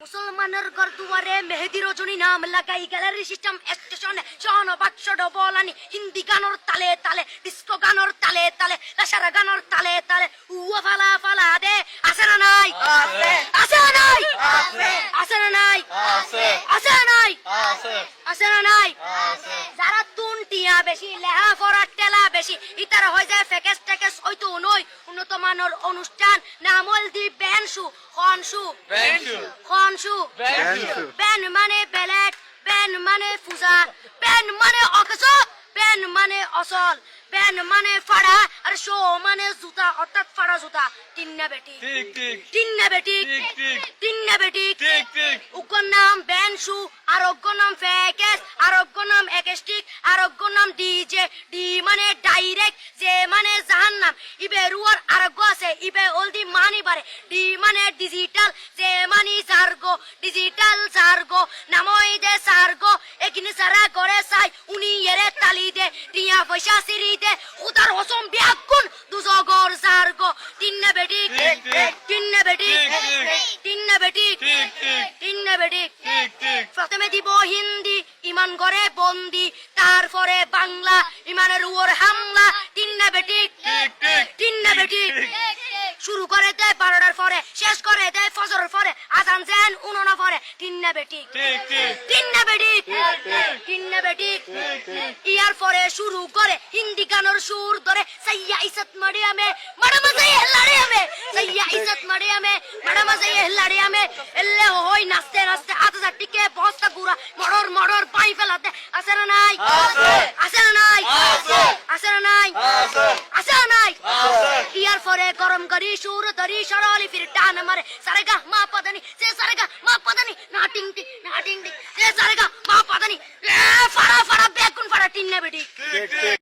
মুসলমানের ঘর দুয়ারে মেহেদি রজনী নাম লাগাই গ্যালারি সিস্টেম স্টেশনে শহন বাক্স ডবলানি হিন্দি গানোর তালে তালে ডিস্কো গানোর তালে তালে লাসারা গানোর তালে তালে উয়া ফালা ফালা দে আছে না নাই আছে আছে না নাই আছে আছে না নাই আছে আছে না নাই আছে আছে না নাই আছে যারা তুনটিয়া বেশি লেহা ফরাট তেলা বেশি ইতারা হয়ে যায় ফেকেস টেকেস হয়তো নয় উন্নত মানের অনুষ্ঠান নামল দি বেনসু খনসু খনসু বেন মানে বেলেট বেন মানে ফুজা বেন মানে অকস বেন মানে অসল বেন মানে ফাড়া আর শো মানে জুতা অর্থাৎ ফাড়া জুতা তিন্না বেটি ঠিক ঠিক তিন্না বেটি ঠিক ঠিক তিন্না বেটি ঠিক ঠিক উগ্র নাম বেনসু আর অগ্র নাম ফেকেস আর অগ্র নাম একেস্টিক আর অগ্র নাম ডিজে ডি মানে ডাইরেক্ট যে মানে জাহান্নাম ইবে রুয়ার আরগ্য আছে ইবে অলদি মানি পারে ডি মানে ডিজিটাল যে মানি সার্গো ডিজিটাল সার্গো নামই দে সার্গো একিনি সারা করে সাই উনি এরে তালি দে টিয়া পয়সা সিরি দে উদার হসম বিয়াকুন দুজগর সার্গো তিন্না বেটি ঠিক ঠিক তিন্না বেটি ঠিক ঠিক তিন্না বেটি ঠিক ঠিক তিন্না বেটি ঠিক ঠিক প্রথমে দিব হিন্দি ইমান করে বন্দি তারপরে বাংলা ইমানের উপর হামলা তিন্না বেটি ঠিক ঠিক তিন্না বেটি শুরু করে দেয় 12টার পরে শেষ করে দেয় ফজরের পরে আজান দেন 19 পরে তিন্না বেটি ঠিক ঠিক তিন্না বেটি ঠিক ঠিক তিন্না বেটি ঠিক ঠিক ইয়ার পরে শুরু করে হিন্দি গানের সুর ধরে সাইয়া ইজ্জত মারিয়ামে বড় মজা লাড়িয়ামে সাইয়া ইজ্জত মারিয়ামে বড় মজা লাড়িয়ামে এলে হই নাচতে নাচতে আধা টিকে বস্তা গুড়া মড়র মড়র পাই ফেলাতে আছে না নাই আছে আছে না নাই আছে আছে না নাই আছে আছে না নাই আছে ইয়ার পরে গরম করি সুর ধরি সরলি ফির টান মারে সারেগা মা পদানি সে সারেগা মা পদানি না টিং টিং না টিং টিং সে সারেগা মা পদানি ফাড়া ফাড়া বেকুন ফাড়া টিন্না বেটি ঠিক ঠিক